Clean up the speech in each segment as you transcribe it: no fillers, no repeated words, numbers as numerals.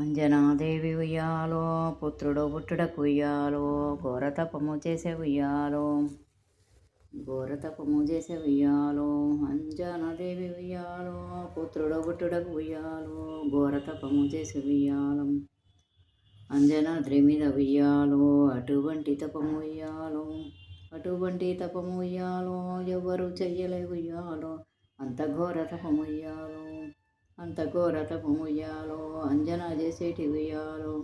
అంజనాదేవి ఉయ్యాలో పుత్రుడు పుట్టుడకు ఉయ్యాలో ఘోరతపము చేసే ఉయ్యాలో ఘోరతపము చేసే ఉయ్యాలో అంజనాదేవి ఉయ్యాలో పుత్రుడు పుట్టుడకు ఉయ్యాలో ఘోరతపము చేసే ఉయ్యాలం అంజనాద్రి మీద ఉయ్యాలో అటువంటి తపము ఉయ్యాలో అటువంటి తపము ఉయ్యాలో ఎవ్వరు చెయ్యలే ఉయ్యాలో అంత ఘోర తపము ఉయ్యాలో అంత ఘోర తపము ఉయ్యాలో అంజనా చేసేటి ఉయ్యాలో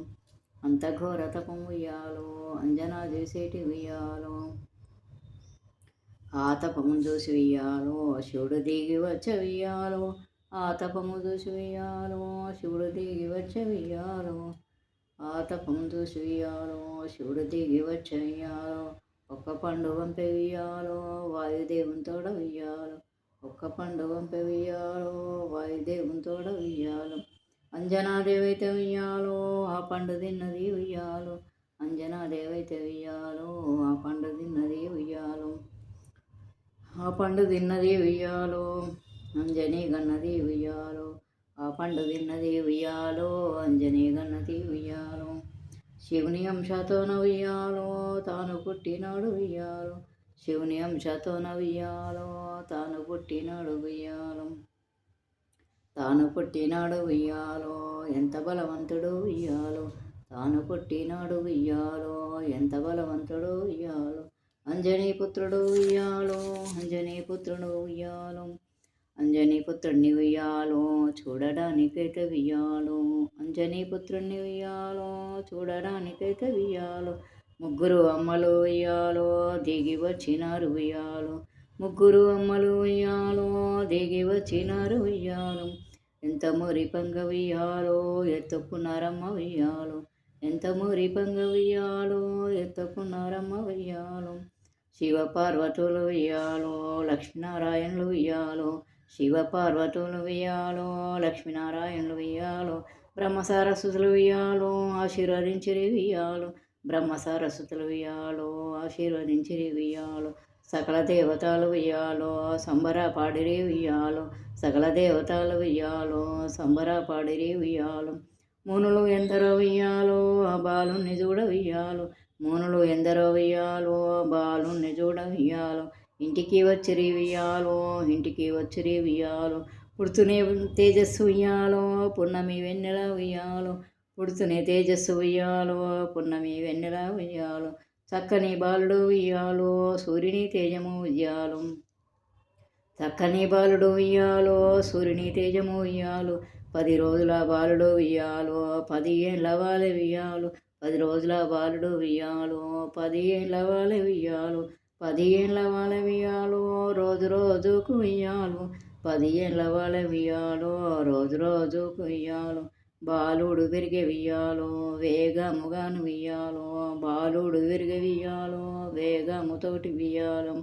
అంత ఘోర తపము ఉయ్యాలో అంజనా చేసేటి ఉయ్యాలో ఆ తపము చూసి ఉయ్యాలో శివుడు దిగి వచ్చే ఉయ్యాలో ఆ తపము చూసి ఉయ్యాలో శివుడు దిగి వచ్చే ఉయ్యాలో ఆ తపము చూసి ఉయ్యాలో శివుడు దిగి వచ్చే ఉయ్యాలో ఒక్క పండు వంపే ఉయ్యాలో వాయుదేవుని తోడ ఉయ్యాలో ఒక్క పండు వంపే ఉయ్యాలో వాయుదేవుని తోడ ఉయ్యాలో అంజనాదేవైతే ఉయ్యాలో ఆ పండు తిన్నది ఉయ్యాలో అంజనాదేవైతే ఉయ్యాలో ఆ పండు తిన్నది ఉయ్యాలో ఆ పండు తిన్నది ఉయ్యాలో అంజనీ గన్నది ఉయ్యాలో ఆ పండు తిన్నది ఉయ్యాలో అంజనీ గన్నది ఉయ్యాలో శివుని అంశతోన ఉయ్యాలో తాను పుట్టినాడు ఉయ్యాలో శివుని అంశతోన ఉయ్యాలో తాను పుట్టినాడు ఉయ్యాలో తాను పుట్టినాడు ఉయ్యాలో ఎంత బలవంతుడు ఉయ్యాలో తాను పుట్టినాడు ఉయ్యాలో ఎంత బలవంతుడు ఉయ్యాలో అంజనీ పుత్రుడు ఉయ్యాలో అంజనీ పుత్రుడు ఉయ్యాలో అంజనీ పుత్రుడిని ఉయ్యాలో చూడడానికైతే ఉయ్యాలో అంజనీ పుత్రుడిని ఉయ్యాలో చూడడానికైతే ఉయ్యాలో ముగ్గురు అమ్మలు ఉయ్యాలో దిగి వచ్చినారు ఉయ్యాలో ముగ్గురు అమ్మలు ఉయ్యాలో దిగి వచ్చినారు ఉయ్యాలో ఎంత మురి పంగ ఉయ్యాలో ఎత్తుకున్నారమ్మ ఉయ్యాలో ఎంత మురి పంగ ఉయ్యాలో ఎత్తుకున్నారమ్మ ఉయ్యాలో శివ పార్వతులు ఉయ్యాలో లక్ష్మీనారాయణులు ఉయ్యాలో శివ పార్వతులు ఉయ్యాలో లక్ష్మీనారాయణులు ఉయ్యాలో బ్రహ్మ సరస్వతులు ఉయ్యాలో ఆశీర్వదించిరి ఉయ్యాలో బ్రహ్మ సరస్వతులు ఉయ్యాలో ఆశీర్వదించిరి ఉయ్యాలో సకల దేవతలు ఉయ్యాలో సంబరపాడిరి ఉయ్యాలో సకల దేవతలు ఉయ్యాలో సంబరపాడిరి ఉయ్యాలో మునులు ఎందరో ఉయ్యాలో ఆ బాలుని చూడ ఉయ్యాలో మునులు ఎందరో ఉయ్యాలో బాలుని చూడ ఉయ్యాలో ఇంటికి వచ్చిరి ఉయ్యాలో ఇంటికి వచ్చిరి ఉయ్యాలో పుడుతూనే తేజస్సు ఉయ్యాలో పున్నమి వెన్నెల ఉయ్యాలో పుడుతూనే తేజస్సు ఉయ్యాలో పున్నమి వెన్నెల ఉయ్యాలో చక్కని బాలుడు ఉయ్యాలో సూర్యుని తేజము ఉయ్యాలో చక్కని బాలుడు ఉయ్యాలో సూర్యుని తేజము ఉయ్యాలో 10 రోజుల బాలుడు ఉయ్యాలో 10 ఏళ్ళ వాలె ఉయ్యాలో 10 రోజుల బాలుడు ఉయ్యాలో 10 ఏళ్ళ వాలె ఉయ్యాలో 10 ఏళ్ళ వాలె ఉయ్యాలో రోజు రోజుకు ఉయ్యాలో 10 ఏళ్ళ వాలె ఉయ్యాలో రోజు రోజుకు ఉయ్యాలో బాలుడు విరిగే ఉయ్యాలో వేగముగాను ఉయ్యాలో బాలుడు విరిగే ఉయ్యాలో వేగముతోటి ఉయ్యాలో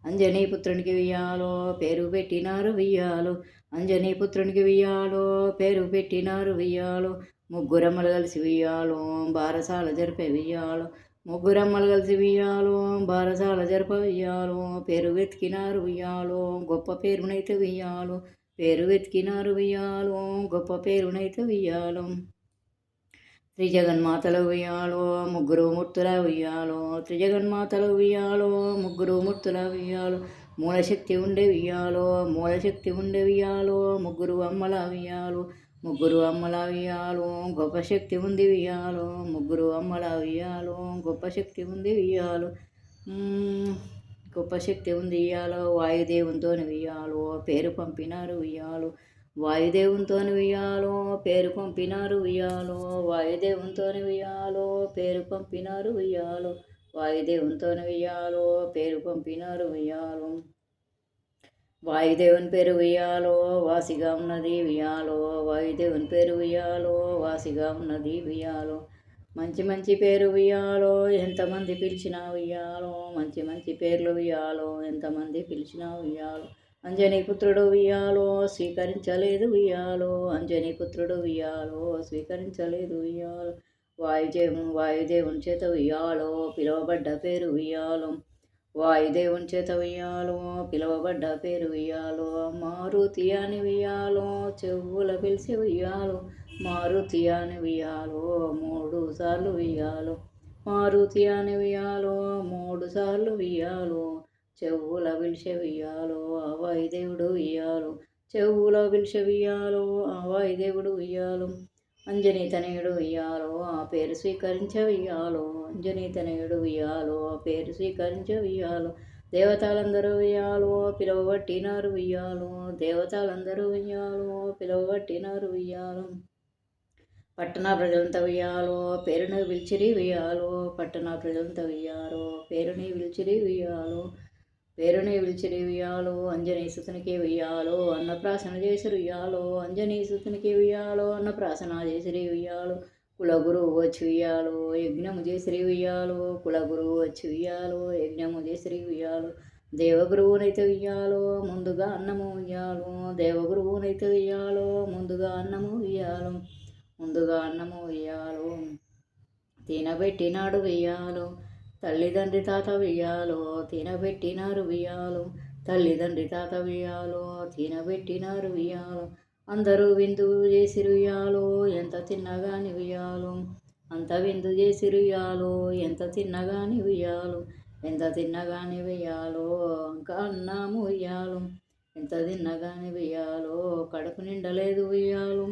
అంజనీ పుత్రునికి ఉయ్యాలో పేరు పెట్టినారు ఉయ్యాలో అంజనీ పుత్రునికి ఉయ్యాలో పేరు పెట్టినారు ఉయ్యాలో ముగ్గురమ్మలు కలిసి ఉయ్యాలో బారసాల జరిపే ఉయ్యాలో ముగ్గురమ్మలు కలిసి ఉయ్యాలో బారసాల జరిప ఉయ్యాలో పేరు వెతికినారు ఉయ్యాలో గొప్ప పేరునైతే ఉయ్యాలో పేరు వెతికినారు ఉయ్యాలో గొప్ప పేరునైతే ఉయ్యాలో త్రిజగన్మాతలు ఉయ్యాలో ముగ్గురు మూర్తుల ఉయ్యాలో త్రిజగన్మాతలు ఉయ్యాలో ముగ్గురు మూర్తుల ఉయ్యాలో మూలశక్తి ఉండే ఉయ్యాలో మూలశక్తి ఉండే ఉయ్యాలో ముగ్గురు అమ్మల ఉయ్యాలో ముగ్గురు అమ్మల ఉయ్యాలో గొప్ప శక్తి ఉంది ఉయ్యాలో ముగ్గురు అమ్మల ఉయ్యాలో గొప్ప శక్తి ఉంది ఉయ్యాలో గొప్ప శక్తి ఉంది ఉయ్యాలో వాయుదేవునితో ఉయ్యాలో పేరు పంపినారు ఉయ్యాలో వాయుదేవునితో ఉయ్యాలో పేరు పంపినారు ఉయ్యాలో వాయుదేవునితో ఉయ్యాలో పేరు పంపినారు ఉయ్యాలో వాయుదేవునితో ఉయ్యాలో పేరు పంపినారు ఉయ్యాలో వాయుదేవుని పేరు ఉయ్యాలో వాసిగా ఉన్నది ఉయ్యాలో వాయుదేవుని పేరు ఉయ్యాలో వాసిగా ఉన్నది ఉయ్యాలో మంచి మంచి పేరు ఉయ్యాలో ఎంతమంది పిలిచినా ఉయ్యాలో మంచి మంచి పేర్లు ఉయ్యాలో ఎంతమంది పిలిచినా ఉయ్యాలో అంజనీ పుత్రుడు ఉయ్యాలో స్వీకరించలేదు ఉయ్యాలో అంజనీ పుత్రుడు ఉయ్యాలో స్వీకరించలేదు ఉయ్యాలో వాయుదేవుని చేత ఉయ్యాలో పిలువబడ్డ పేరు ఉయ్యాలో వాయుదేవుని చేత ఉయ్యాలో పిలువబడ్డ పేరు ఉయ్యాలో మారుతి అని ఉయ్యాలో చెవుల పిలిచి ఉయ్యాలో మారుతి అని ఉయ్యాలో 3 సార్లు ఉయ్యాలో. మారుతి అని ఉయ్యాలో 3 సార్లు ఉయ్యాలో. చెవుల పిలిచే ఉయ్యాలో ఆ వాయుదేవుడు ఉయ్యాలో. చెవుల పిలిచే ఉయ్యాలో ఆ వాయుదేవుడు ఉయ్యాలో. అంజనీ తనయుడు ఉయ్యాలో ఆ పేరు స్వీకరించ ఉయ్యాలో. అంజనీ తనయుడు ఉయ్యాలో ఆ పేరు స్వీకరించ ఉయ్యాలో. దేవతలందరూ ఉయ్యాలో పిలువబట్టినారు ఉయ్యాలో. దేవతలందరూ ఉయ్యాలో పిలువబట్టినారు ఉయ్యాలో. పట్టణ ప్రజలంతా ఉయ్యాలో పేరుని పిలిచిరి ఉయ్యాలో. పట్టణ ప్రజలంతా ఉయ్యాలో పేరుని పిలిచిరి ఉయ్యాలో. పేరుని పిలిచిరి ఉయ్యాలో. అంజనీ సుతునికి ఉయ్యాలో అన్నప్రాసన చేసిరి ఉయ్యాలో. అంజనీ సుతునికి ఉయ్యాలో అన్నప్రాసన చేసిరి ఉయ్యాలో. కులగురువు వచ్చి ఉయ్యాలో యజ్ఞము చేసిరి ఉయ్యాలో. కులగురువు వచ్చి ఉయ్యాలో యజ్ఞము చేసిరి ఉయ్యాలో. దేవగురువునైతే ఉయ్యాలో ముందుగా అన్నము ఉయ్యాలో. దేవగురువునైతే ఉయ్యాలో ముందుగా అన్నము ఉయ్యాలో. ముందుగా అన్నము ఉయ్యాలో. తినబెట్టినాడు ఉయ్యాలో. తల్లిదండ్రి తాత ఉయ్యాలో తినబెట్టినారు ఉయ్యాలో. తల్లిదండ్రి తాత ఉయ్యాలో తినబెట్టినారు ఉయ్యాలో. అందరూ విందు చేసిరు ఉయ్యాలో ఎంత తిన్నగాని ఉయ్యాలో. అంత విందు చేసిరు ఉయ్యాలో ఎంత తిన్నగాని ఉయ్యాలో. ఎంత తిన్నగాని ఉయ్యాలో ఇంకా అన్నాము ఉయ్యాలో. ఎంత తిన్నగాని ఉయ్యాలో కడుపు నిండలేదు ఉయ్యాలో.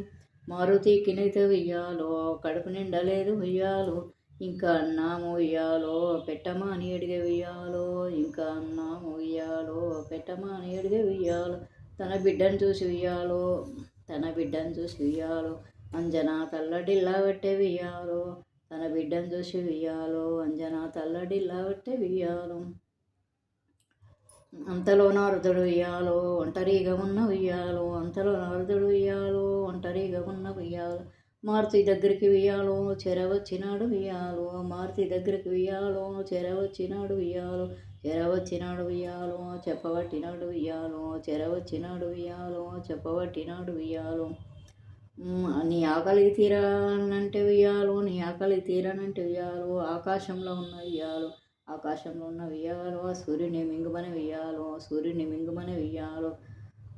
మారుతికినైతే ఉయ్యాలో కడుపు నిండలేదు ఉయ్యాలో. ఇంకా అన్నాము ఉయ్యాలో పెట్టమా అని అడిగే ఉయ్యాలో. ఇంకా అన్నాము ఉయ్యాలో పెట్టమా అని అడిగే ఉయ్యాలో. తన బిడ్డను చూసి ఉయ్యాలో. తన బిడ్డను చూసి ఉయ్యాలో. అంజనా తల్లడిల్లా పెట్టే ఉయ్యాలో. తన బిడ్డను చూసి ఉయ్యాలో. అంజనా తల్లడిల్లా పెట్టే ఉయ్యాలో. అంతలో నారదుడు ఉయ్యాలో ఒంటరిగా ఉన్న ఉయ్యాలో. అంతలో నారదుడు ఉయ్యాలో ఒంటరిగా ఉన్న ఉయ్యాలో. మారుతి దగ్గరికి ఉయ్యాలో చెరవచ్చినాడు ఉయ్యాలో. మారుతి దగ్గరికి ఉయ్యాలో చెరవచ్చినాడు ఉయ్యాలో. చెరవచ్చినాడు ఉయ్యాలో చెప్పబట్టినాడు ఉయ్యాలో. చెరవచ్చినాడు ఉయ్యాలో చెప్పబట్టినాడు ఉయ్యాలో. నీ ఆకలి తీరానంటే ఉయ్యాలో. నీ ఆకలి తీరనంటే ఉయ్యాలో. ఆకాశంలో ఉన్న ఉయ్యాలో. ఆకాశంలో ఉన్న ఉయ్యాలో సూర్యుని మింగుమని ఉయ్యాలో. సూర్యుని మింగుమని ఉయ్యాలో.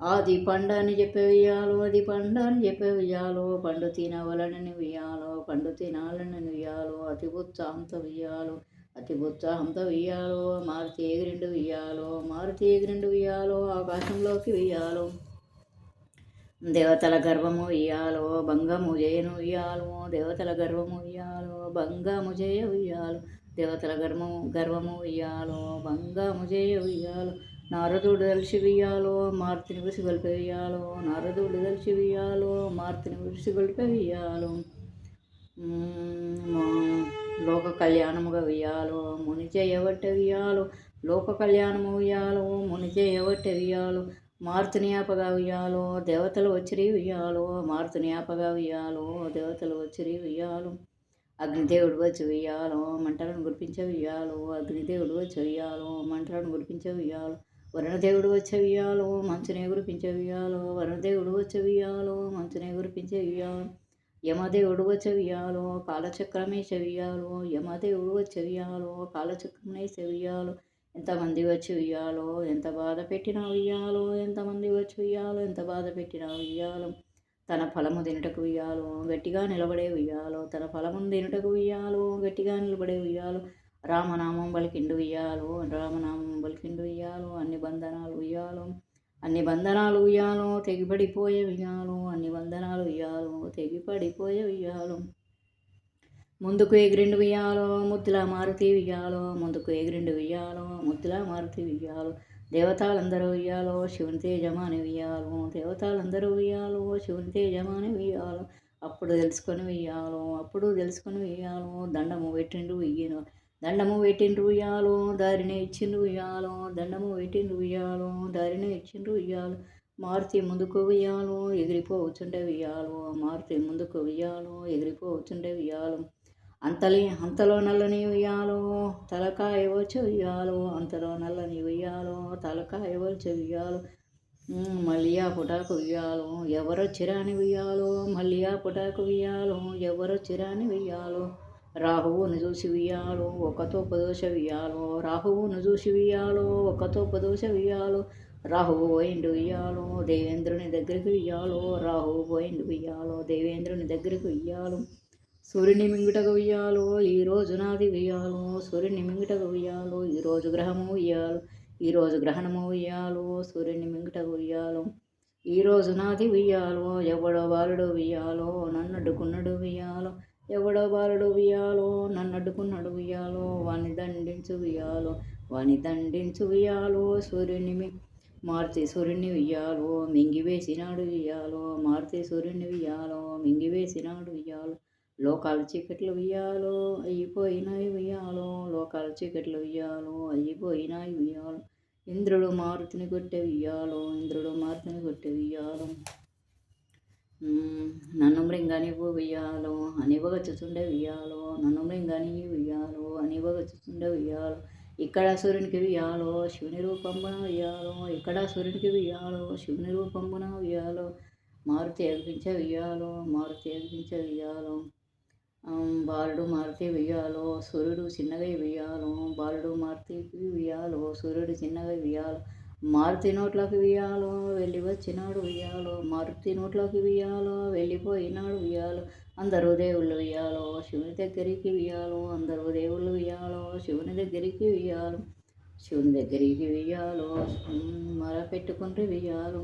ఆది పండ అని చెప్పే ఉయ్యాలో. అది పండ అని చెప్పే ఉయ్యాలో. పండు తినవలనని ఉయ్యాలో. పండు తినాలని ఉయ్యాలో. అతి ఉత్సాహంతో ఉయ్యాలో. అతి ఉత్సాహంతో ఉయ్యాలో. మారుతి ఎగిరిండు ఉయ్యాలో. మారుతి ఎగిరిండు ఉయ్యాలో ఆకాశంలోకి ఉయ్యాలో. దేవతల గర్వము ఉయ్యాలో భంగము చేయను ఉయ్యాలో. దేవతల గర్వము ఉయ్యాలో భంగము చేయ ఉయ్యాలో. దేవతల గర్వము ఉయ్యాలో భంగము చేయ ఉయ్యాలో. నారదుడు కలిసి ఉయ్యాలో మారుతిని ఉసిగొల్పే ఉయ్యాలో. నారదుడు కలిసి ఉయ్యాలో మారుతిని ఉసిగొల్పే ఉయ్యాలో. లోక కళ్యాణముగా ఉయ్యాలో ముని చేయబట్టే ఉయ్యాలో. లోక కళ్యాణము ఉయ్యాలో ముని చేయబట్టే ఉయ్యాలో. మారుతిని ఆపగా ఉయ్యాలో దేవతలు వచ్చిరి ఉయ్యాలో. మారుతిని ఆపగా ఉయ్యాలో దేవతలు వచ్చిరి ఉయ్యాలో. అగ్నిదేవుడు వచ్చి ఉయ్యాలో మంటలను గురిపించే ఉయ్యాలో. అగ్నిదేవుడు వచ్చి ఉయ్యాలో మంటలను గురిపించే ఉయ్యాలో. వరుణదేవుడు వచ్చే ఉయ్యాలో మంచునే గురిపించే ఉయ్యాలో. వరుణదేవుడు వచ్చే ఉయ్యాలో మంచునే గురిపించే ఉయ్యాలో. యమదేవుడు వచ్చే ఉయ్యాలో కాలచక్రమేసే ఉయ్యాలో. యమదేవుడు వచ్చే ఉయ్యాలో కాలచక్రమేసే ఉయ్యాలో. ఎంతమంది వచ్చి ఉయ్యాలో ఎంత బాధ పెట్టినా ఉయ్యాలో. ఎంతమంది వచ్చి ఉయ్యాలో ఎంత బాధ పెట్టినా ఉయ్యాలో. తన ఫలము తినుటకు ఉయ్యాలో గట్టిగా నిలబడే ఉయ్యాలో. తన ఫలము తినుటకు ఉయ్యాలో గట్టిగా నిలబడే ఉయ్యాలో. రామనామం పలికిండు ఉయ్యాలో. రామనామం పలికిండు ఉయ్యాలో. అన్ని బంధనాలు ఉయ్యాలో. అన్ని బంధనాలు ఉయ్యాలో తెగిపడిపోయే ఉయ్యాలో. అన్ని బంధనాలు ఉయ్యాలో తెగిపడిపోయే ఉయ్యాలో. ముందుకు ఎగిరిండు ఉయ్యాలో ముద్దుల మారుతి ఉయ్యాలో. ముందుకు ఎగిరిండు ఉయ్యాలో ముద్దుల మారుతి ఉయ్యాలో. దేవతలందరూ ఉయ్యాలో శివుని తేజమాని ఉయ్యాలో. దేవతలందరూ ఉయ్యాలో శివుని తేజమాని ఉయ్యాలో. అప్పుడు తెలుసుకొని ఉయ్యాలో. అప్పుడు తెలుసుకొని ఉయ్యాలో. దండము పెట్టిండు ఉయ్యాలో. దండము పెట్టిండ్రు ఉయ్యాలో దారిని ఇచ్చిండ్రు ఉయ్యాలో. దండము పెట్టిండ్రు ఉయ్యాలో దారిని ఇచ్చిండ్రు ఉయ్యాలో. మారుతి ముందుకు ఉయ్యాలో ఎగిరిపోవచ్చుండే ఉయ్యాలో. మారుతి ముందుకు ఉయ్యాలో ఎగిరిపోవచ్చుండే ఉయ్యాలో. అంతలో నల్లని ఉయ్యాలో తలకాయ వచ్చి ఉయ్యాలో. అంతలో నల్లని ఉయ్యాలో తలకాయ వచ్చి ఉయ్యాలో. మళ్ళీ ఆ పుటాకు ఉయ్యాలో ఎవరొచ్చిరాని ఉయ్యాలో. మళ్ళీ ఆ పుటాకు ఉయ్యాలో ఎవరొచ్చిరాని ఉయ్యాలో. రాహువును చూసి ఉయ్యాలో ఒక తోపదోష ఉయ్యాలో. రాహువును చూసి ఉయ్యాలో ఒక తోపదోష ఉయ్యాలో. రాహువు పోయిండు ఉయ్యాలో దేవేంద్రుని దగ్గరికి ఉయ్యాలో, రాహువు పోయిండు ఉయ్యాలో దేవేంద్రుని దగ్గరికి ఉయ్యాలో, సూర్యుని మింగుటకు ఉయ్యాలో ఈరోజు నాది ఉయ్యాలో, సూర్యుని మింగుటకు ఉయ్యాలో ఈరోజు గ్రహము ఉయ్యాలో, ఈరోజు గ్రహణము ఉయ్యాలో, సూర్యుని మింగుటకు ఉయ్యాలో ఈరోజు నాది ఉయ్యాలో, ఎవడో బాలుడు ఉయ్యాలో నన్నడ్డుకున్నడు ఉయ్యాలో, ఎవడో బాలుడు ఉయ్యాలో నన్నడ్డుకున్నడు ఉయ్యాలో, వాణ్ణి దండించు ఉయ్యాలో, వాణ్ణి దండించు ఉయ్యాలో, మారుతి సూర్యుని ఉయ్యాలో మింగివేసినాడు ఉయ్యాలో, మారుతి సూర్యుని ఉయ్యాలో మింగివేసినాడు ఉయ్యాలో, లోకాలు చీకట్లు ఉయ్యాలో అయిపోయినాయి ఉయ్యాలో, లోకాలు చీకట్లు ఉయ్యాలో అయిపోయినాయి ఉయ్యాలో, ఇంద్రుడు మారుతిని కొట్టే ఉయ్యాలో, ఇంద్రుడు మారుతిని కొట్టే ఉయ్యాలో, నన్ను మృంగనివ్వు ఉయ్యాలో అనివగచ్చుచుండే ఉయ్యాలో, నన్ను మృంగని ఉయ్యాలో అనివగచ్చుచుండే ఉయ్యాలో, ఇక్కడ సూర్యునికి ఉయ్యాలో శివుని రూపంబున ఉయ్యాలో, ఇక్కడ సూర్యునికి ఉయ్యాలో శివుని రూపంబున ఉయ్యాలో, మారుతి అనిపించే ఉయ్యాలో, మారుతి అనిపించే ఉయ్యాలో, బాలుడు మారుతి ఉయ్యాలో సూర్యుడు చిన్నగా ఉయ్యాలో, బాలుడు మారుతికి ఉయ్యాలో సూర్యుడు చిన్నగా ఉయ్యాలో, మారుతి నోట్లోకి ఉయ్యాలో వెళ్ళి వచ్చినాడు ఉయ్యాలో, మారుతి నోట్లోకి ఉయ్యాలో వెళ్ళిపోయినాడు ఉయ్యాలో, అందరూ దేవుళ్ళు ఉయ్యాలో శివుని దగ్గరికి ఉయ్యాలో, అందరూ దేవుళ్ళు ఉయ్యాలో శివుని దగ్గరికి ఉయ్యాలో, శివుని దగ్గరికి ఉయ్యాలో మొర పెట్టుకుంటూ ఉయ్యాలో,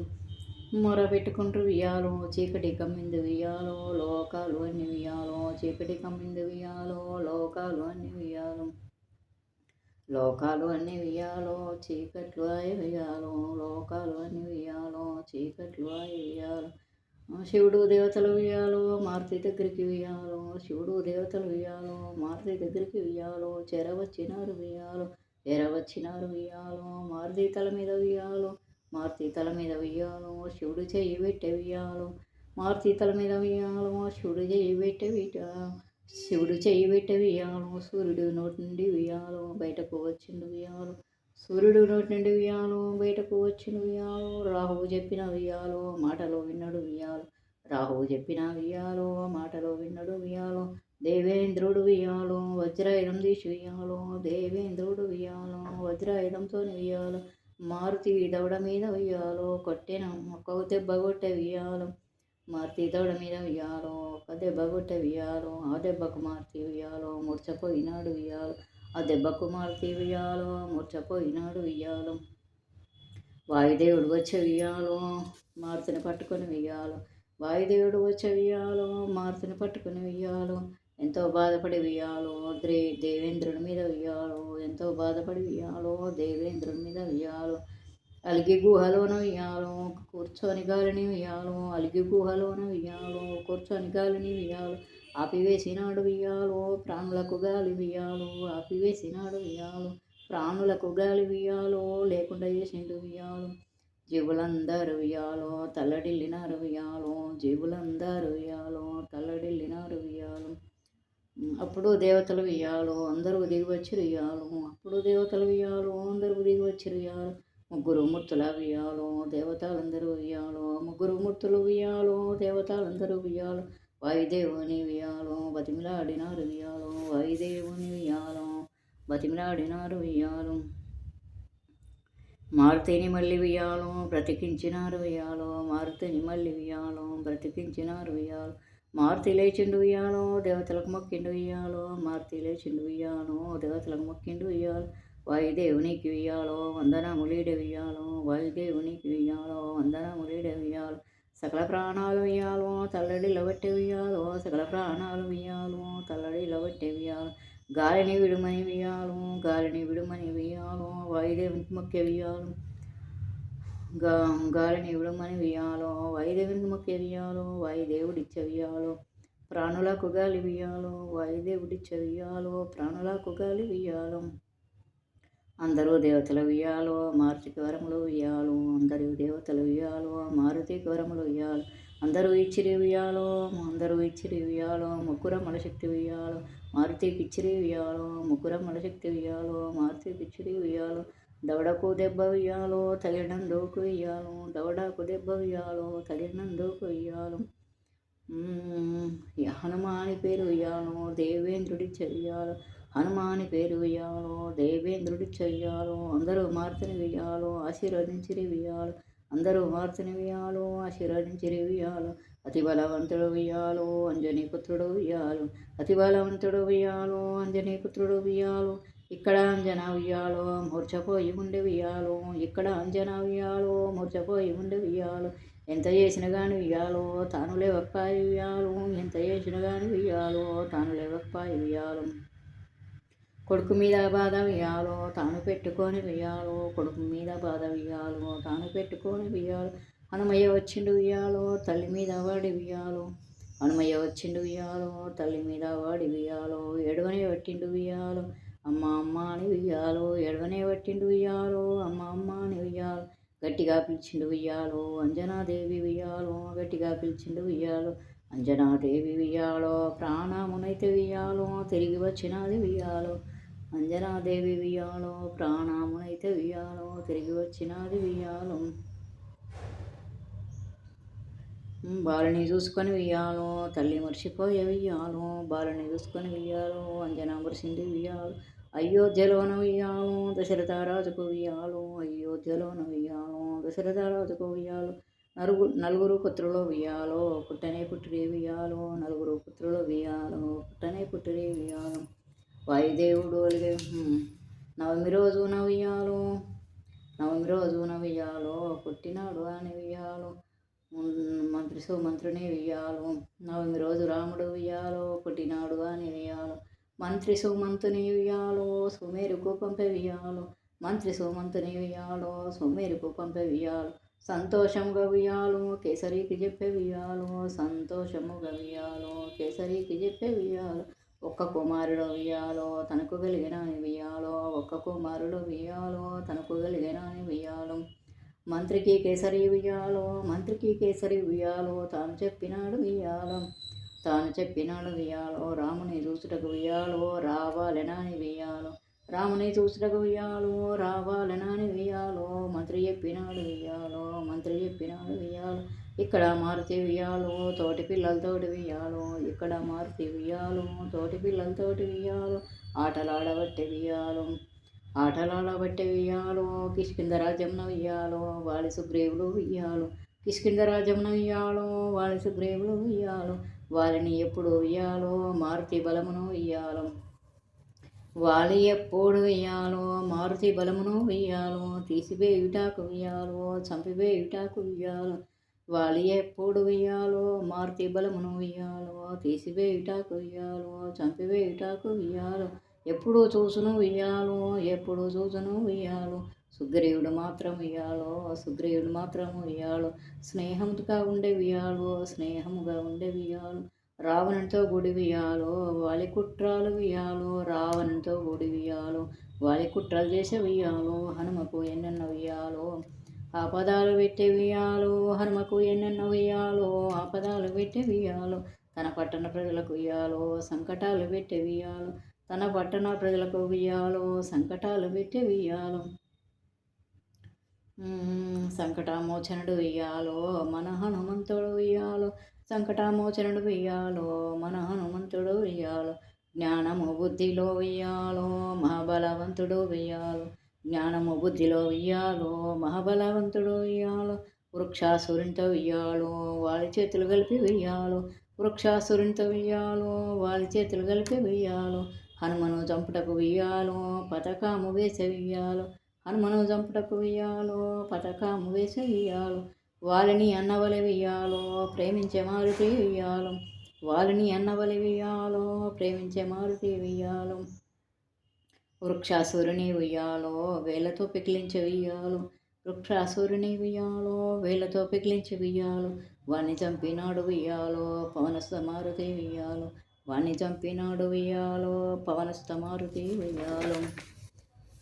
మొర పెట్టుకుంటూ ఉయ్యాలో, చీకటి కమ్మింది ఉయ్యాలో లోకాలు అన్ని ఉయ్యాలో, చీకటి కమ్మింది ఉయ్యాలో లోకాలు అన్ని ఉయ్యాలో, లోకాలు అన్ని ఉయ్యాలో చీకట్లు అయి ఉయ్యాలో, లోకాలు అన్ని ఉయ్యాలో చీకట్లు అయి ఉయ్యాలో, శివుడు దేవతలు ఉయ్యాలో మారుతి దగ్గరికి ఉయ్యాలో, శివుడు దేవతలు ఉయ్యాలో మారుతి దగ్గరికి ఉయ్యాలో, చెరవచ్చినారు ఉయ్యాలో, చెరవచ్చినారు ఉయ్యాలో, మారుతి తల మీద ఉయ్యాలో, మారుతి తల మీద ఉయ్యాలో శివుడు చెయ్యి పెట్టే ఉయ్యాలో, మారుతి తల మీద ఉయ్యాలో శివుడు చెయ్యి పెట్టే శివుడు చెయ్యి పెట్టే ఉయ్యాలో, సూర్యుడు నోటి నుండి ఉయ్యాలో బయటకు వచ్చిండు ఉయ్యాలో, సూర్యుడు నోటి నుండి ఉయ్యాలో బయటకు వచ్చిండు ఉయ్యాలో, రాహువు చెప్పిన ఉయ్యాలో మాటలో విన్నడు ఉయ్యాలో, రాహువు చెప్పిన ఉయ్యాలో మాటలో విన్నడు ఉయ్యాలో, దేవేంద్రుడు ఉయ్యాలో వజ్రాయుధం తీసి ఉయ్యాలో, దేవేంద్రుడు ఉయ్యాలో వజ్రాయుధంతో ఉయ్యాలో, మారుతి దవడ మీద ఉయ్యాలో కొట్టిన ఒక్క దెబ్బ కొట్టే ఉయ్యాలో, మారుతి దవడ మీద ఉయ్యాలో ఒక దెబ్బ కొట్టే ఉయ్యాలో, ఆ దెబ్బకు మారుతి ఉయ్యాలో మూర్చపోయినాడు ఉయ్యాలో, ఆ దెబ్బకు మారుతి ఉయ్యాలో మూర్చపోయినాడు ఉయ్యాలో, వాయుదేవుడు వచ్చే ఉయ్యాలో మారుతిని పట్టుకొని ఉయ్యాలో, వాయుదేవుడు వచ్చే ఉయ్యాలో మారుతిని పట్టుకొని ఉయ్యాలో, ఎంతో బాధపడి ఉయ్యాలో దేవేంద్రుడి మీద ఉయ్యాలో, ఎంతో బాధపడి ఉయ్యాలో దేవేంద్రుడి మీద ఉయ్యాలో, అలిగి గుహలోన ఉయ్యాలో కూర్చొని గాలిని ఉయ్యాలో, అలిగి గుహలోన ఉయ్యాలో కూర్చొని గాలిని ఉయ్యాలో, ఆపివేసినాడు ఉయ్యాలో ప్రాణులకు గాలి ఉయ్యాలో, ఆపివేసినాడు ఉయ్యాలో ప్రాణులకు గాలి ఉయ్యాలో లేకుండా చేసిండు ఉయ్యాలో, జీవులందరూ ఉయ్యాలో తల్లడిల్లినారు ఉయ్యాలో, జీవులందరూ ఉయ్యాలో తల్లడిల్లినారు ఉయ్యాలో, అప్పుడు దేవతలు ఉయ్యాలో అందరూ దిగి వచ్చి ఉయ్యాలో, అప్పుడు దేవతలు ఉయ్యాలో అందరూ దిగి వచ్చి ఉయ్యాలో, ముగ్గురు మూర్తుల ఉయ్యాలో దేవతలందరూ ఉయ్యాలో, ముగ్గురు మూర్తులు ఉయ్యాలో దేవతలందరూ ఉయ్యాలో, వాయుదేవుని ఉయ్యాలో బతిమిలాడినారు ఉయ్యాలో, వాయుదేవుని ఉయ్యాలో బతిమిలాడినారు ఉయ్యాలో, మారుతిని మళ్ళీ ఉయ్యాలో బ్రతికించినారు ఉయ్యాలో, మారుతిని మళ్ళీ ఉయ్యాలో బ్రతికించినారు ఉయ్యాలో, మారుతి లేచిండు ఉయ్యాలో దేవతలకు మొక్కిండు ఉయ్యాలో, మారుతి లేచిండు ఉయ్యాలో దేవతలకు మొక్కిండు ఉయ్యాలో, వాయుదేవునికి ఉయ్యాలో వందనములీడ ఉయ్యాలో, వాయుదేవునికి ఉయ్యాలో వందనములీడ ఉయ్యాలో, సకల ప్రాణాలు ఉయ్యాలో తల్లడిల్లబట్టే ఉయ్యాలో, సకల ప్రాణాలు ఉయ్యాలో తల్లడిల్లబట్టే ఉయ్యాలో, గాలిని విడుమని ఉయ్యాలో, గాలిని విడుమని ఉయ్యాలో వాయుదేవునికి మొక్కే ఉయ్యాలో, గాలిని విడుమని ఉయ్యాలో వాయుదేవునికి మొక్కే ఉయ్యాలో, వాయుదేవుడిచ్చే ఉయ్యాలో ప్రాణులకు గాలి ఉయ్యాలో, వాయుదేవుడిచ్చే ఉయ్యాలో ప్రాణులకు గాలి ఉయ్యాలో, అందరూ దేవతలు ఉయ్యాలో మారుతికి వరములు ఉయ్యాలో, అందరూ దేవతలు ఉయ్యాలో మారుతికి వరములు ఉయ్యాలో, అందరూ ఇచ్చిరి ఉయ్యాలో, అందరూ ఇచ్చిరి ఉయ్యాలో ముగ్గురమ్మల శక్తి ఉయ్యాలో, మారుతికి ఇచ్చిరి ఉయ్యాలో ముగ్గురమ్మల శక్తి ఉయ్యాలో, మారుతికి ఇచ్చిరి ఉయ్యాలో, దవడకు దెబ్బ ఉయ్యాలో తగినందుకు ఉయ్యాలో, దవడకు దెబ్బ ఉయ్యాలో తగినందుకు ఉయ్యాలో, హనుమాని పేరు ఉయ్యాలో దేవేంద్రుడి చెయ్యాలో, హనుమాని పేరు ఉయ్యాలో దేవేంద్రుడి చెయ్యాలో, అందరూ మార్తని వియ్యాలో ఆశీర్వదించిరి వియ్యాలో, అందరూ మార్తని వియ్యాలో ఆశీర్వదించిరి వియ్యాలో, అతి బలవంతుడు వియ్యాలో అంజనీ పుత్రుడు వియ్యాలో, అతి బలవంతుడు వియ్యాలో అంజనీ పుత్రుడు వియ్యాలో, ఇక్కడ అంజన వియ్యాలో మూర్చపోయి ఉండి వియ్యాలో, ఇక్కడ అంజన వియ్యాలో మూర్చపోయి ఉండి వియ్యాలో, ఎంత చేసిన గాని వియ్యాలో తాను లేవక్పాయి వియ్యాలో, ఎంత చేసిన గాని వియ్యాలో తాను లేవక్పాయి వియ్యాలో, కొడుకు మీద బాధ వియ్యాలో తాను పెట్టుకొని వియ్యాలో, కొడుకు మీద బాధ వియ్యాలో తాను పెట్టుకొని వియ్యాలో, హనుమయ్య వచ్చిండు వియ్యాలో తల్లి మీద వాడి వియ్యాలో, హనుమయ్య వచ్చిండు వియ్యాలో తల్లి మీద వాడి వియ్యాలో, ఎడవనే పట్టిండు వియ్యాలో అమ్మ అమ్మ అని వియ్యాలో, ఎడవనే పట్టిండు వియ్యాలో అమ్మ అమ్మ అని వియ్యాలో, గట్టిగా పిలిచిండు వియ్యాలో అంజనాదేవి వియ్యాలో, గట్టిగా పిలిచిండు వియ్యాలో అంజనాదేవి వియ్యాలో, ప్రాణమునైతే వియ్యాలో తిరిగి వచ్చినది వియ్యాలో, అంజనాదేవి వియ్యాలో ప్రాణమునైతే వియ్యాలో తిరిగి వచ్చినది వియ్యాలో, బాలని చూసుకొని వియ్యాలో తల్లి మర్చిపోయే వియ్యాలో, బాలని చూసుకొని వియ్యాలో అంజనా మురిసింది వియ్యాలో, అయోధ్యలోన వియ్యాలో దశరథ రాజుకు వియ్యాలో, అయోధ్యలోన వియ్యాలో దశరథ రాజుకు వియ్యాలో, నలుగురు పుత్రులు వియ్యాలో పుట్టనే పుట్టిరి వియ్యాలో, నలుగురు పుత్రులు వియ్యాలో పుట్టనే పుట్టిరి వియ్యాలో, వాయుదేవుడు అలిగే నవమి రోజున వియ్యాలో, నవమి రోజున వియ్యాలో పుట్టినాడు అని వియ్యాలో, మంత్రి సుమంత్రుని వియ్యాలో, నవమి రోజు రాముడు వియ్యాలో పుట్టినాడు అని వియ్యాలో, మంత్రి సుమంతుని వియ్యాలో సుమేరుకు పంపే వియ్యాలో, మంత్రి సుమంతుని వియ్యాలో సుమేరుకు పంపే వియ్యాలో, సంతోషముగా వియ్యాలో కేసరికి చెప్పే వియ్యాలో, సంతోషముగా వియ్యాలో కేసరికి చెప్పే వియ్యాలో, ఒక్క కుమారుడు వియ్యాలో తనకు కలిగిన వియ్యాలో, ఒక్క కుమారుడు వియ్యాలో తనకు కలిగిన వియ్యాలో, మంత్రికి కేసరి వియ్యాలో, మంత్రికి కేసరి వియ్యాలో తాను చెప్పినాడు వియ్యాలో, తాను చెప్పినాడు వియ్యాలో, రాముని చూసుటకు వియ్యాలో రావాలెనాని వియ్యాలో, రాముని చూసుటకు వియ్యాలో రావాలెనాని వియ్యాలో, మంత్రి చెప్పినాడు వియ్యాలో, మంత్రి చెప్పినాడు వియ్యాలో, ఇక్కడ మారుతి వియ్యాలో తోటి పిల్లలతోటి వియ్యాలో, ఇక్కడ మారుతి వియ్యాలో తోటి పిల్లలతోటి వియ్యాలో, ఆటలాడబట్టే వియ్యాలో, ఆటలాడబట్టే వియ్యాలో, కిష్కింద రాజ్యంన వియ్యాలో వాలి సుగ్రీవులు వియ్యాలో, కిష్కింద రాజ్యంన వియ్యాలో వాలి సుగ్రీవులు వియ్యాలో, వారిని ఎప్పుడు వియ్యాలో మారుతి బలమును వియ్యాలో, వాలి ఎప్పుడు వియ్యాలో మారుతి బలమును వియ్యాలో, తీసివేయుటాకు వియ్యాలో చంపివేయుటాకు వియ్యాలో, వాలి ఎప్పుడు వియ్యాలో మారుతి బలమును వియ్యాలో, తీసివేయుటాకు వియ్యాలో చంపివేయుటాకు వియ్యాలో, ఎప్పుడు చూసును వియ్యాలో, ఎప్పుడు చూసును వియ్యాలో, సుగ్రీవుడు మాత్రం వియ్యాలో, సుగ్రీవుడు మాత్రం వియ్యాలో, స్నేహముగా ఉండే వియ్యాలో, స్నేహముగా ఉండే వియ్యాలో, రావణునితో గుడి వియ్యాలో వాలి కుట్రాలు వియ్యాలో, రావణునితో గుడి వియ్యాలో వాలి కుట్రలు చేసే వియ్యాలో, హనుమకు ఎన్నెన్న వియ్యాలో ఆపదాలు పెట్టే వియ్యాలో, హనుమకు ఎన్నెన్న వియ్యాలో ఆపదాలు పెట్టే వియ్యాలో, తన పట్టణ ప్రజలకు వియ్యాలో సంకటాలు పెట్టే వియ్యాలో, తన పట్టణ ప్రజలకు వియ్యాలో సంకటాలు పెట్టే వియ్యాలో, సంకటామోచనుడు వియ్యాలో మన హనుమంతుడు వియ్యాలో, సంకటామోచనుడు వియ్యాలో మన హనుమంతుడు వియ్యాలో, జ్ఞానము బుద్ధిలో వియ్యాలో మహాబలవంతుడు వియ్యాలో, జ్ఞానము బుద్ధిలో వియ్యాలో మహాబలవంతుడు వియ్యాలో, వృక్షాసురునితో వియ్యాలో వాళ్ళ చేతులు కలిపి వియ్యాలో, వృక్షాసురునితో వియ్యాలో వాళ్ళ చేతులు కలిపి వియ్యాలో, హనుమను చంపుటకు వియ్యాలో పథకము వేసే వియ్యాలో, హనుమను చంపుటకు వియ్యాలో పథకము వేసే వియ్యాలో, వాళ్ళని అన్నవలె వియ్యాలో ప్రేమించే మారుతి వియ్యాలో, వాళ్ళని అన్నవలె వియ్యాలో ప్రేమించే మారుతి వియ్యాలో, వృక్షాసురుని వియ్యాలో వేలతో పికిలించే వియ్యాలో, వృక్షాసురుని వియ్యాలో వేలతో పికిలించి వియ్యాలో, వాణ్ణి చంపినాడు వియ్యాలో పవనస్థ మారుతి వియ్యాలో, వాణ్ణి చంపినాడు వియ్యాలో పవనస్థ మారుతి వియ్యాలో,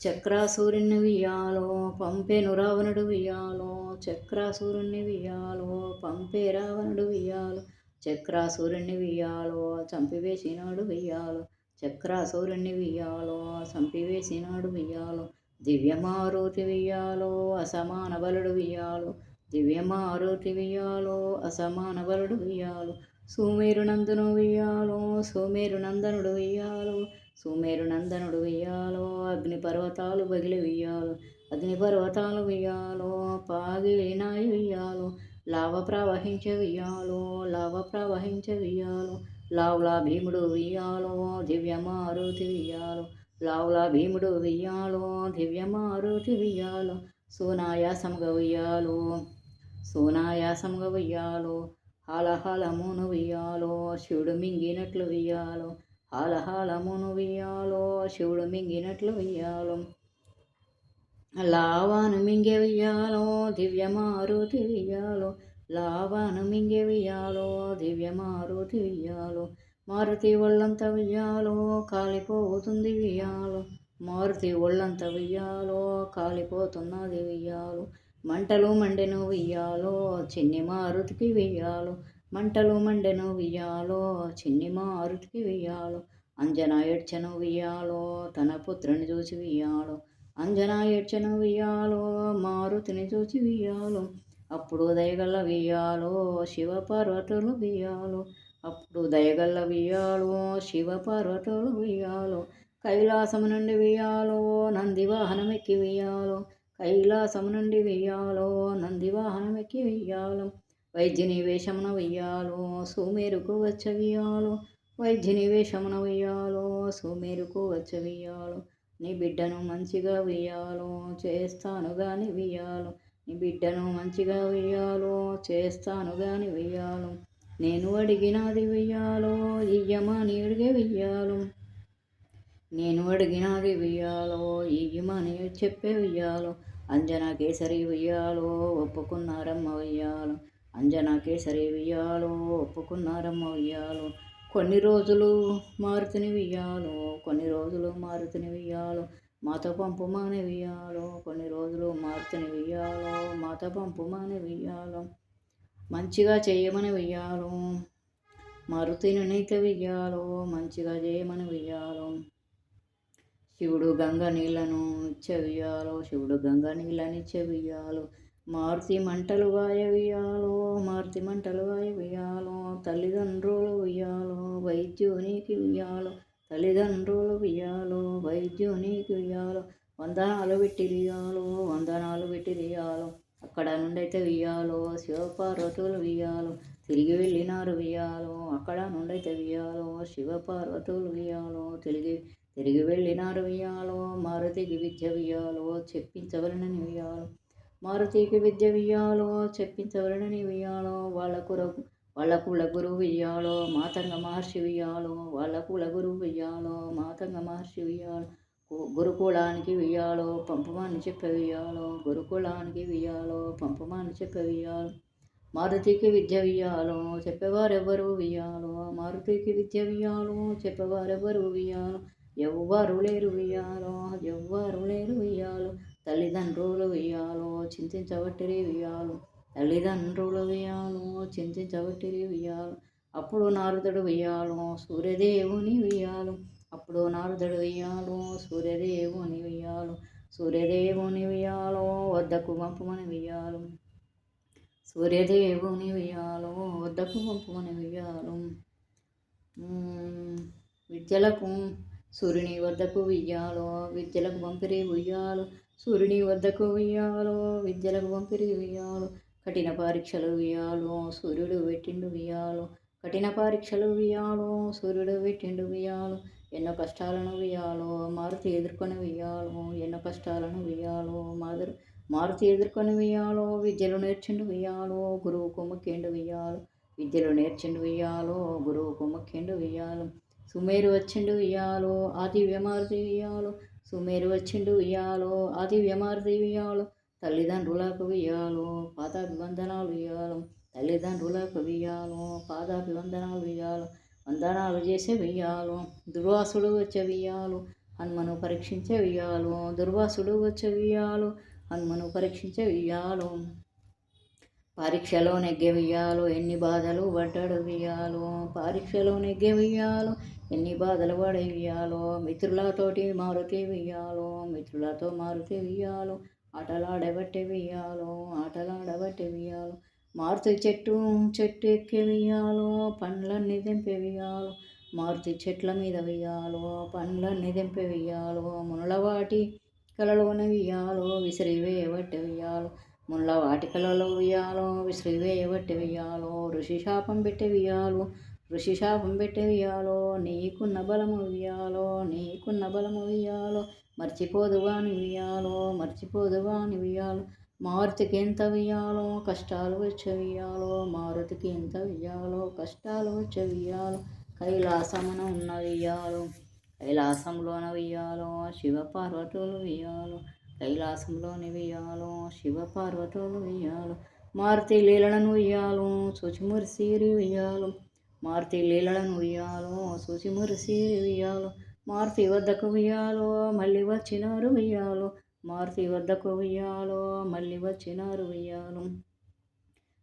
చక్రాసురుణ్ణి వియ్యాలో పంపేను రావణుడు వియ్యాలో, చక్రాసురుణ్ణి వియ్యాలో పంపే రావణుడు వియ్యాలో, చక్రాసురుణ్ణి వియ్యాలో చంపివేసినాడు వియ్యాలో, చక్రాసురుణ్ణి వియ్యాలో చంపివేసినాడు వియ్యాలో, దివ్యమారుతి వియ్యాలో అసమాన బలుడు వియ్యాలో, దివ్యమారుతి వియ్యాలో అసమాన బలుడు వియ్యాలో, సోమేరు నందను వెయ్యాలో సోమేరు నందనుడు వెయ్యాలో సోమేరు నందనుడు వెయ్యాలో అగ్ని పర్వతాలు బగిలి వెయ్యాలో అగ్ని పర్వతాలు వెయ్యాలో పాగిలినాయి వెయ్యాలో లావ ప్రవహించ వెయ్యాలో లావ ప్రవహించ వెయ్యాలో లావులా భీముడు వెయ్యాలో దివ్యమారుతి వెయ్యాలో లావులా భీముడు వెయ్యాలో దివ్యమారుతి వెయ్యాలో సోనాయాసముగా వెయ్యాలో సోనాయాసముగా వెయ్యాలో హాలహాలమును వెయ్యాలో శివుడు మింగినట్లు వెయ్యాలో హాలహాలమును వెయ్యాలో శివుడు మింగినట్లు వెయ్యాలో లావాను మింగె వెయ్యాలో దివ్యమారుతి వెయ్యాలో లావాను మింగె వెయ్యాలో దివ్యమారుతి వెయ్యాలో మారుతి ఒళ్ళంత వెయ్యాలో కాలిపోతుంది వెయ్యాలో మారుతి ఒళ్ళంత వెయ్యాలో కాలిపోతున్నది వెయ్యాలో మంటలు మండెను వెయ్యాలో చిన్ని మారుతికి వెయ్యాలో మంటలు మండెను వెయ్యాలో చిన్ని మారుతికి వెయ్యాలో అంజనా ఏడ్చెను వెయ్యాలో తన పుత్రుని చూసి వెయ్యాలో అంజనా ఏడ్చెను వెయ్యాలో మారుతిని చూసి వెయ్యాలో అప్పుడు దయగల్ల వెయ్యాలో శివ పార్వతులు వెయ్యాలో అప్పుడు దయగల్ల వెయ్యాలో శివ పార్వతులు వెయ్యాలో కైలాసము నుండి వెయ్యాలో నంది వాహనం ఎక్కి వెయ్యాలో కైలాసము నుండి వెయ్యాలో నంది వాహనం ఎక్కి వెయ్యాలో వైద్యుని వేషమున వెయ్యాలో సోమేరుకు వచ్చ వెయ్యాలో వైద్యుని వేషమున వెయ్యాలో సోమేరుకు వచ్చ వెయ్యాలో నీ బిడ్డను మంచిగా వెయ్యాలో చేస్తాను గాని వెయ్యాలో నీ బిడ్డను మంచిగా వెయ్యాలో చేస్తాను గాని వెయ్యాలో నేను అడిగినది వెయ్యాలో ఇయ్యమని అడిగే వెయ్యాలో నేను అడిగినది వెయ్యాలో ఇయ్యమని చెప్పే వెయ్యాలో అంజనా కేసరి వెయ్యాలో ఒప్పుకున్నారమ్మ వెయ్యాలో అంజనా కేసరి వెయ్యాలో ఒప్పుకున్నారమ్మ వెయ్యాలో కొన్ని రోజులు మారుతిని వెయ్యాలో కొన్ని రోజులు మారుతిని వెయ్యాలో మాతో పంపుమాని వెయ్యాలో కొన్ని రోజులు మారుతిని వెయ్యాలో మాతో పంపుమాని వెయ్యాలో మంచిగా చేయమని వెయ్యాలో మారుతిని నైతే వెయ్యాలో మంచిగా చేయమని వెయ్యాలో శివుడు గంగ నీళ్లను చెవియాలో శివుడు గంగ నీళ్ళని చెవియాలో మారుతి మంటలు వాయవియాలో మారుతి మంటలు వాయవియాలో తల్లిదండ్రులు వెయ్యాలో వైద్యునికి వెయ్యాలో తల్లిదండ్రులు వెయ్యాలో వైద్యునికి వెయ్యాలో వందనాలు పెట్టిరియాలో వందనాలు పెట్టిరియాలో అక్కడ నుండైతే వెయ్యాలో శివపార్వతులు వెయ్యాలో తిరిగి వెళ్ళినారు వెయ్యాలో అక్కడ నుండైతే వెయ్యాలో శివపార్వతులు వెయ్యాలో తిరిగి వెళ్ళినారు వెయ్యాలో మారుతికి విద్య వెయ్యాలో చెప్పించవలనని వెయ్యాలో మారుతికి విద్య వెయ్యాలో చెప్పించవలనని వెయ్యాలో వాళ్ళ కుల గురువు వెయ్యాలో మాతంగ మహర్షి వెయ్యాలో వాళ్ళ కుల గురువు వెయ్యాలో మాతంగ మహర్షి వెయ్యాలో గురుకులానికి వెయ్యాలో పంపమని చెప్పవేయాలో గురుకులానికి వెయ్యాలో పంపమని చెప్పవేయాలో మారుతికి విద్య వెయ్యాలో చెప్పేవారెవ్వరు వెయ్యాలో మారుతికి విద్య వెయ్యాలో చెప్పేవారెవ్వరు వెయ్యాలో ఎవ్వరు లేరు వెయ్యాలో ఎవ్వరు లేరు వెయ్యాలో తల్లిదండ్రులు వెయ్యాలో చింతించబట్టిరి వెయ్యాలో తల్లిదండ్రులు వెయ్యాలో చింతించబట్టిరి వెయ్యాలో అప్పుడు నారదుడు వెయ్యాలో సూర్యదేవుని వెయ్యాలో అప్పుడు నారదుడు వెయ్యాలో సూర్యదేవుని వెయ్యాలో సూర్యదేవుని వెయ్యాలో వద్దకు పంపమని వెయ్యాలో సూర్యదేవుని వెయ్యాలో వద్దకు పంపమని వెయ్యాలో విద్యలకు సూర్యుని వద్దకు వెయ్యాలో విద్యలకు పంపిరి వెయ్యాలో సూర్యుని వద్దకు వెయ్యాలో విద్యలకు పంపిరి వెయ్యాలో కఠిన పరీక్షలు వెయ్యాలో సూర్యుడు పెట్టిండు వెయ్యాలో కఠిన పరీక్షలు వెయ్యాలో సూర్యుడు పెట్టిండు వెయ్యాలో ఎన్నో కష్టాలను వెయ్యాలో మారుతి ఎదుర్కొని వెయ్యాలో ఎన్నో కష్టాలను వెయ్యాలో మారుతి ఎదుర్కొని వెయ్యాలో విద్యలు నేర్చిండు వెయ్యాలో గురువుకు మొక్కిండు వెయ్యాలో విద్యలు నేర్చిండు వెయ్యాలో గురువుకు మొక్కిండు వెయ్యాలో సుమేరు వచ్చిండు వెయ్యాలో ఆ దివ్య మారుతి వెయ్యాలో సుమేరు వచ్చిండు వెయ్యాలో ఆ దివ్య మారుతి వెయ్యాలో తల్లిదండ్రులకు వెయ్యాలో పాదాభివందనాలు వెయ్యాలో తల్లిదండ్రులకు వెయ్యాలో పాదాభివందనాలు వెయ్యాలో వందనాలు చేసే వెయ్యాలో దుర్వాసుడు వచ్చే వెయ్యాలో హనుమను పరీక్షించే వెయ్యాలో దుర్వాసుడు వచ్చే వెయ్యాలో హనుమను పరీక్షించే వెయ్యాలో పరీక్షలో నెగ్గే వెయ్యాలో ఎన్ని బాధలు పడ్డాడు వెయ్యాలో పరీక్షలో నెగ్గే వెయ్యాలో ఎన్ని బాధలు పడే వెయ్యాలో మిత్రులతోటి మారుతి వెయ్యాలో మిత్రులతో మారుతి వెయ్యాలో ఆటలాడబట్టే వెయ్యాలో ఆటలాడబట్టే వెయ్యాలో మారుతి చెట్టు చెట్టు ఎక్కే వియ్యాలో పండ్లన్నీ తెంపే వియ్యాలో మారుతి చెట్ల మీద వియ్యాలో పండ్లన్నీ తెంపే వియ్యాలో మునలవాటి కలలోన వియ్యాలో విసిరివేయబట్టే వియ్యాలో ముళ్ళ వాటికలలో వియ్యాలో విసిరివేయబట్టే వియ్యాలో ఋషి శాపం పెట్టే వియ్యాలో ఋషి శాపం పెట్టే వియ్యాలో నీకున్న బలము వియ్యాలో నీకున్న బలము వియ్యాలో మర్చిపోదువాని వియ్యాలో మర్చిపోదువాని వియ్యాలో మారుతికి ఎంత వియ్యాలో కష్టాలు వచ్చవియ్యాలో మారుతికి ఎంత వియ్యాలో కష్టాలు వచ్చవియ్యాలో కైలాసమున ఉన్న వియ్యాలో కైలాసంలోన వియ్యాలో శివ పార్వతులు వియ్యాలో కైలాసంలోని వియ్యాలో శివ పార్వతులు వియ్యాలో మారుతి లీలలను వియ్యాలో శుచిమురిసిరి వియ్యాలో మారుతి లీలలను వియ్యాలో శుచిమురిసిరి వియ్యాలో మారుతి వద్దకు వియ్యాలో మళ్ళీ వచ్చినారు వియ్యాలో మారుతి వద్దకు వియ్యాలో మళ్ళీ వచ్చినారు వియ్యాలో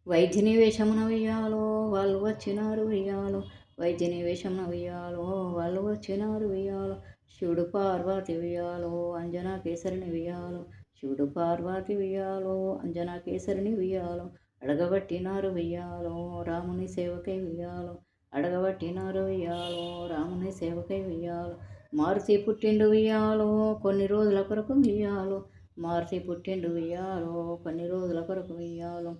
వైద్యుని వేషమున వియ్యాలో వాళ్ళు వచ్చినారు వియ్యాలో వైద్యుని వేషమున వియ్యాలో వాళ్ళు వచ్చినారు వియ్యాలో శివుడు పార్వతి వియ్యాలో అంజనా కేసరిని వియ్యాలో శివుడు పార్వతి వియ్యాలో అంజనా కేసరిని వియ్యాలో అడగబట్టినారు వియ్యాలో రాముని సేవకై వియ్యాలో అడగబట్టినారు వియ్యాలో రాముని సేవకై వియ్యాలో మారుతి పుట్టిండు వియ్యాలో కొన్ని రోజుల కొరకు వియ్యాలో మారుతి పుట్టిండు వియ్యాలో కొన్ని రోజుల కొరకు వియ్యాలో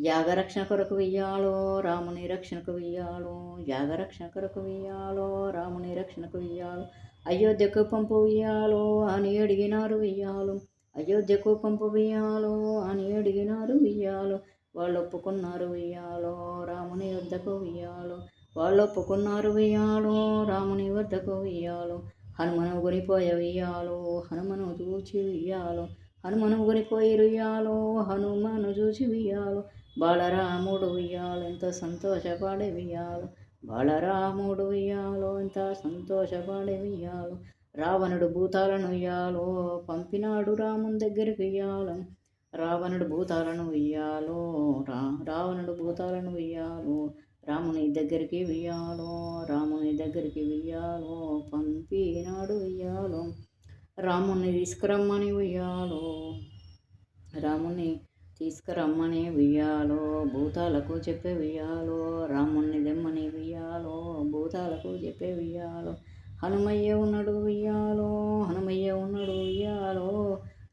యాగరక్షణ కొరకు వియ్యాలో రాముని రక్షణకు వియ్యాలో యాగరక్షణ కొరకు వియ్యాలో రాముని రక్షణకు వియ్యాలో అయోధ్యకు పంపు వియ్యాలో అని అడిగినారు వియ్యాలో అయోధ్యకు పంపు వియ్యాలో అని అడిగినారు వియ్యాలో వాళ్ళు ఒప్పుకున్నారు వియ్యాలో రాముని వద్దకు వియ్యాలో వాళ్ళు ఒప్పుకున్నారు వియ్యాలో రాముని వద్దకు వియ్యాలో హనుమను కొనిపోయే వియ్యాలో హనుమను చూచి వియ్యాలో హనుమను కొనిపోయి వియ్యాలో హనుమను చూచి వియ్యాలో బాలరాముడు వియ్యాలో ఎంత సంతోషపడే వియ్యాలో బాలరాముడు వియ్యాలో ఎంత సంతోషపడే వియ్యాలో రావణుడు భూతాలను వియ్యాలో పంపినాడు రాముని దగ్గరికి వియ్యాలో రావణుడు భూతాలను వియ్యాలో రావణుడు భూతాలను వియ్యాలో రాముని దగ్గరికి వియ్యాలో రాముని దగ్గరికి వియ్యాలో పంపినాడు వియ్యాలో రాముని తీసుకురమ్మని వియ్యాలో రాముని తీసుకురమ్మని వియ్యాలో భూతాలకు చెప్పే వియ్యాలో రాముణ్ణి దెమ్మని వియ్యాలో భూతాలకు చెప్పే వియ్యాలో హనుమయ్య ఉన్నాడు వియ్యాలో హనుమయ్య ఉన్నాడు వియ్యాలో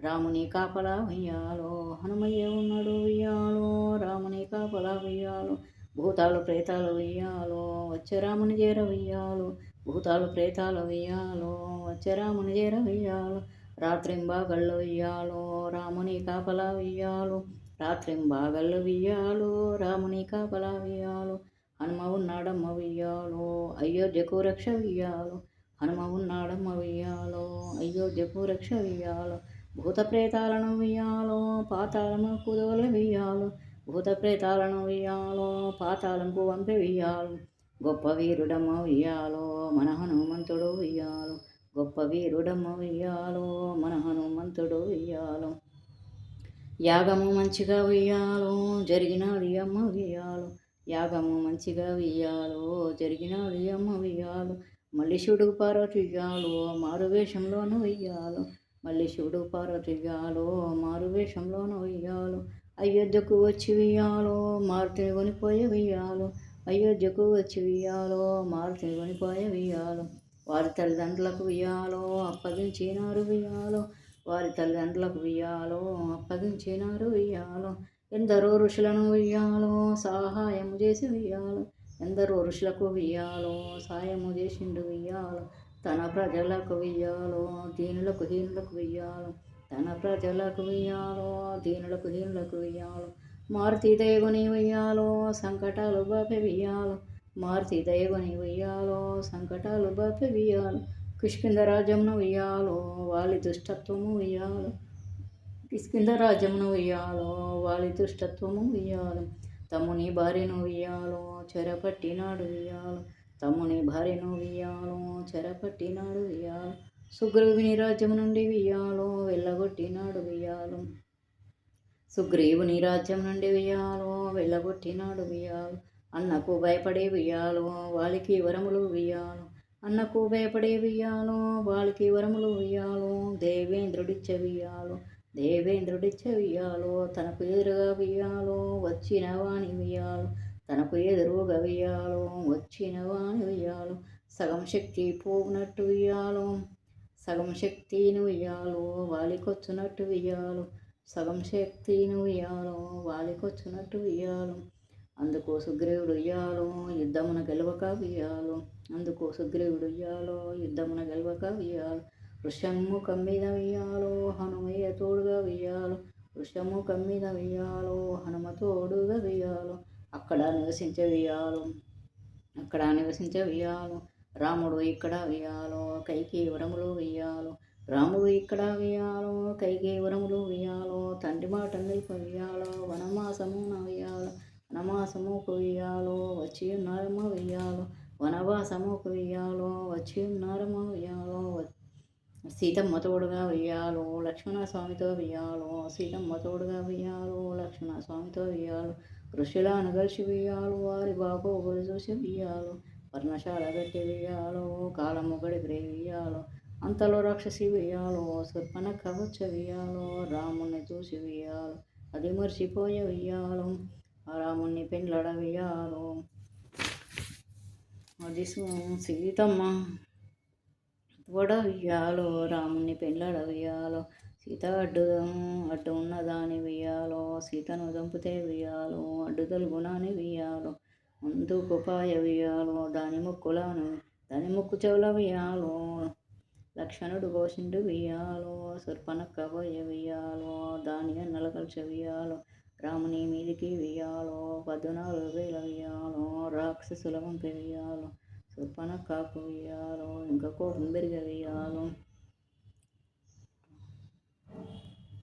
రాముని కాపలా వియ్యాలో హనుమయ్య ఉన్నాడు వియ్యాలో రాముని కాపలా వియ్యాలో భూతాలు ప్రేతాలు వియ్యాలో వచ్చే రాముని చేర వియ్యాలో భూతాలు ప్రేతాలు వియ్యాలో వచ్చే రాముని చేర వియ్యాలో రాత్రింబాగళ్ళు వియ్యాలో రాముని కాపలా వియ్యాలో రాత్రింబాగళ్ళు వియ్యాలో రాముని కాపలా వియ్యాలో హనుమ ఉన్నాడమ్మ వియ్యాలో అయోధ్యకు రక్ష వియ్యాలో హనుమ ఉన్నాడమ్మ వియ్యాలో అయోధ్యకు రక్ష వియ్యాలో భూత ప్రేతాలను వియ్యాలో పాతాళము కుదవల వియ్యాలో భూత ప్రేతాలను వియ్యాలో పాతాళంకు వంపి వియ్యాలో గొప్ప వీరుడమ్మ వియ్యాలో మన హనుమంతుడు వియ్యాలో గొప్ప వీరుడమ్మ వియ్యాలో మన హనుమంతుడు వియ్యాలో యాగము మంచిగా వియ్యాలో జరిగినది అమ్మ వియ్యాలో యాగము మంచిగా వియ్యాలో జరిగినది అమ్మ వియ్యాలో మళ్ళీ శివుడు పార్వతి వియ్యాలో మారు వేషంలోనూ వియ్యాలో మళ్ళీ శివుడు పార్వతి వియ్యాలో మారు వేషంలోనూ వియ్యాలో అయోధ్యకు వచ్చి వియ్యాలో మారుతిని కొనిపోయే వియ్యాలో అయోధ్యకు వచ్చి వియ్యాలో మారుతిని కొనిపోయే వియ్యాలో వారి తల్లిదండ్రులకు వియ్యాలో అప్పగించినారు వియ్యాలో వారి తల్లిదండ్రులకు వియ్యాలో అప్పగించినారు వియ్యాలో ఎందరో ఋషులను వియ్యాలో సహాయము చేసి వియ్యాలో ఎందరో ఋషులకు వియ్యాలో సాయము చేసిండు వియ్యాలో తన ప్రజలకు వియ్యాలో దీనులకు హీనులకు వియ్యాలో తన ప్రజలకు వియ్యాలో దీనులకు హీనులకు వియ్యాలో మారుతి దేవుని వియ్యాలో సంకటాలు బాపే వియ్యాలో మారుతి దేవుని వియ్యాలో సంకటాలు బాపే వియ్యాలో కిష్కింద రాజ్యమును వియ్యాలో వాలి దుష్టత్వము వియ్యాలో కిష్కింద రాజ్యమును వియ్యాలో వాలి దుష్టత్వము వియ్యాలో తమ్ముని భార్యను వియ్యాలో చెరపట్టినాడు వియ్యాలో తమ్ముని భార్యను వియ్యాలో చెరపట్టినాడు వియ్యాలో సుగ్రీవుని రాజ్యము నుండి వియ్యాలో వెళ్ళగొట్టినాడు వియ్యాలో సుగ్రీవుని రాజ్యం నుండి వియ్యాలో వెళ్ళగొట్టినాడు వియ్యాలో అన్నకు భయపడే వియ్యాలో వాళ్ళకి వరములు వియ్యాలో అన్నకు భయపడే వియ్యాలో వాళ్ళకి వరములు వియ్యాలో దేవేంద్రుడిచ్చ వియ్యాలో దేవేంద్రుడిచ్చ వియ్యాలో తనకు ఎదురుగా వియ్యాలో వచ్చిన వాణి వియ్యాలో తనకు ఎదురుగా వియ్యాలో వచ్చిన వాణి వియ్యాలో సగం శక్తి పోనట్టు వియ్యాలో సగం శక్తిని వియ్యాలో వాలికొచ్చునట్టు వియ్యాలో సగం శక్తిని వియ్యాలో వాలికొచ్చునట్టు వియ్యాలో అందుకో సుగ్రీవుడు ఉయ్యాలో యుద్ధమున గెలవక వియ్యాలో అందుకో సుగ్రీవుడు ఉయ్యాలో యుద్ధమున గెలవక వియ్యాలో వృషముఖం మీద వియ్యాలో హనుమయ్య తోడుగా వియ్యాలో వృషముఖం మీద వియ్యాలో హనుమ తోడుగా వియ్యాలో అక్కడ నివసించే వియ్యాలో అక్కడ నివసించే వియ్యాలో రాముడు ఇక్కడ వియ్యాలో కైకేయవరములు వియ్యాలో రాముడు ఇక్కడ వియ్యాలో కైకేయవరములు వియ్యాలో తండ్రి మాట నిలిపి వియ్యాలో వనమాసమున వియ్యాలో వనమాసముకు వియ్యాలో వచ్చి ఉన్నారమ్మ వియ్యాలో వనవాసముకు వియ్యాలో వచ్చి ఉన్నారమ్మ వియ్యాలో సీతమ్మ తోడుగా వియ్యాలో లక్ష్మణ స్వామితో వియ్యాలో సీతమ్మ తోడుగా వియ్యాలో లక్ష్మణ స్వామితో వియ్యాలో ఋషులను కలిసి వియ్యాలో వారి బాగోగులు చూసి వియ్యాలో పర్ణశాల గట్టి వియ్యాలో కాలము గడిపి వియ్యాలో అంతలో రాక్షసి వియ్యాలో సుర్పణ కవచ వియ్యాలో రాముణ్ణి చూసి వియ్యాలో అది మర్చిపోయే వియ్యాలో రాముణ్ణి పెండ్లడ వియ్యాలో అది సీతమ్మ వియ్యాలో రాముణ్ణి పెండ్లాడ వియ్యాలో సీత అడ్డు ఉన్నదాని వియ్యాలో సీతను దంపితే వియ్యాలో అడ్డు తలుగునాని వియ్యాలో ముందుకు పాయ వియ్యాలో దాని ముక్కు చెవుల వియ్యాలో లక్ష్మణుడు గోసిండు వియ్యాలో సుర్పనక్క పోయ వియ్యాలో దాని అన్నల కలిసి వియ్యాలో రాముని మీదికి వియ్యాలో 14,000 వియ్యాలో రాక్షసుల వంపి వియ్యాలో సుర్పనక్కకు వియ్యాలో ఇంకా కోపం పెరిగే వియ్యాలో